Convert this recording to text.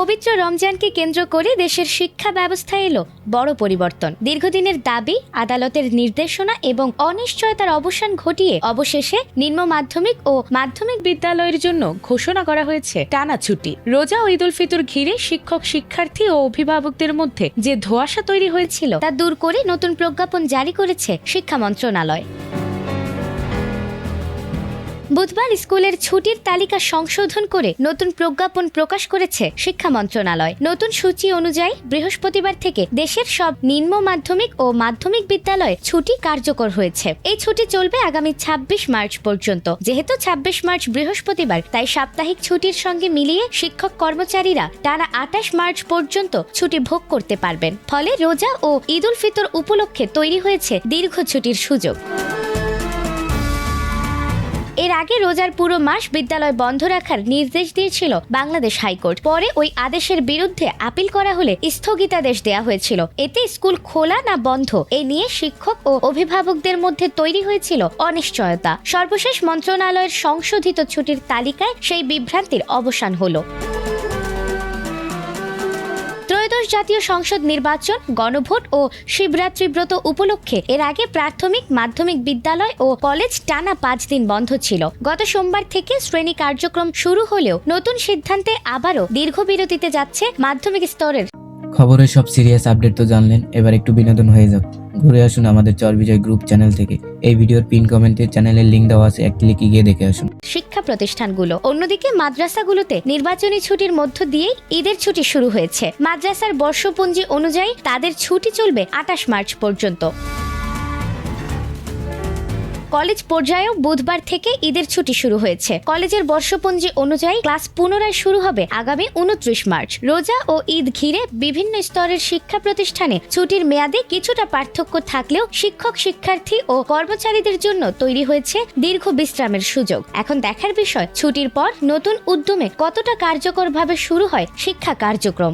পবিত্র রমজানকে কেন্দ্র করে দেশের শিক্ষা ব্যবস্থায় এলো বড় পরিবর্তন। দীর্ঘদিনের দাবি, আদালতের নির্দেশনা এবং অনিশ্চয়তার অবসান ঘটিয়ে অবশেষে নিম্ন মাধ্যমিক ও মাধ্যমিক বিদ্যালয়ের জন্য ঘোষণা করা হয়েছে টানা ছুটি। রোজা ও ঈদ উল ফিতর ঘিরে শিক্ষক, শিক্ষার্থী ও অভিভাবকদের মধ্যে যে ধোঁয়াশা তৈরি হয়েছিল তা দূর করে নতুন প্রজ্ঞাপন জারি করেছে শিক্ষা মন্ত্রণালয়। বুধবার স্কুলের ছুটির তালিকা সংশোধন করে নতুন প্রজ্ঞাপন প্রকাশ করেছে শিক্ষা মন্ত্রণালয়। নতুন সূচি অনুযায়ী বৃহস্পতিবার থেকে দেশের সব নিম্ন মাধ্যমিক ও মাধ্যমিক বিদ্যালয়ে ছুটি কার্যকর হয়েছে। এই ছুটি চলবে আগামী ২৬ মার্চ পর্যন্ত। যেহেতু ২৬ মার্চ বৃহস্পতিবার, তাই সাপ্তাহিক ছুটির সঙ্গে মিলিয়ে শিক্ষক কর্মচারীরা টানা ২৮ মার্চ পর্যন্ত ছুটি ভোগ করতে পারবেন। ফলে রোজা ও ঈদ উল ফিতর উপলক্ষে তৈরি হয়েছে দীর্ঘ ছুটির সুযোগ। এর আগে রোজার পুরো মাস বিদ্যালয় বন্ধ রাখার নির্দেশ দিয়েছিল বাংলাদেশ হাইকোর্ট। পরে ওই আদেশের বিরুদ্ধে আপিল করা হলে স্থগিতাদেশ দেয়া হয়েছিল। এতে স্কুল খোলা না বন্ধ এ নিয়ে শিক্ষক ও অভিভাবকদের মধ্যে তৈরি হয়েছিল অনিশ্চয়তা। সর্বশেষ মন্ত্রণালয়ের সংশোধিত ছুটির তালিকায় সেই বিভ্রান্তির অবসান হলো। ত্রয়োদশ জাতীয় সংসদ নির্বাচন, গণভোট ও শিবরাত্রি ব্রত উপলক্ষে এর আগে প্রাথমিক, মাধ্যমিক বিদ্যালয় ও কলেজ টানা ৫ দিন বন্ধ ছিল। গত সোমবার থেকে শ্রেণী কার্যক্রম শুরু হলেও নতুন সিদ্ধান্তে আবারও দীর্ঘ বিরতিতে যাচ্ছে মাধ্যমিক স্তরের। খবরের সব সিরিয়াস আপডেট তো জানলেন, এবার একটু বিনোদন হয়ে যাক। ঘুরে আসুন আমাদের চরবিজয় গ্রুপ চ্যানেল থেকে। এই ভিডিওর পিন কমেন্টে চ্যানেলের লিংক দেওয়া আছে, এক ক্লিকে গিয়ে দেখে আসুন। শিক্ষা প্রতিষ্ঠানগুলো। অন্যদিকে মাদ্রাসাগুলোতে নির্বাচনী ছুটির মধ্য দিয়েই ঈদের ছুটি শুরু হয়েছে। মাদ্রাসার বর্ষপঞ্জি অনুযায়ী তাদের ছুটি চলবে ২৮ মার্চ পর্যন্ত। কলেজ পর্যায়েও বুধবার থেকে ঈদের ছুটি শুরু হয়েছে। কলেজের বর্ষপঞ্জি অনুযায়ী ক্লাস পুনরায় শুরু হবে আগামী ২৯ মার্চ। রোজা ও ঈদ ঘিরে বিভিন্ন স্তরের শিক্ষা প্রতিষ্ঠানে ছুটির মেয়াদে কিছুটা পার্থক্য থাকলেও শিক্ষক, শিক্ষার্থী ও কর্মচারীদের জন্য তৈরি হয়েছে দীর্ঘ বিশ্রামের সুযোগ। এখন দেখার বিষয়, ছুটির পর নতুন উদ্যমে কতটা কার্যকরভাবে শুরু হয় শিক্ষা কার্যক্রম।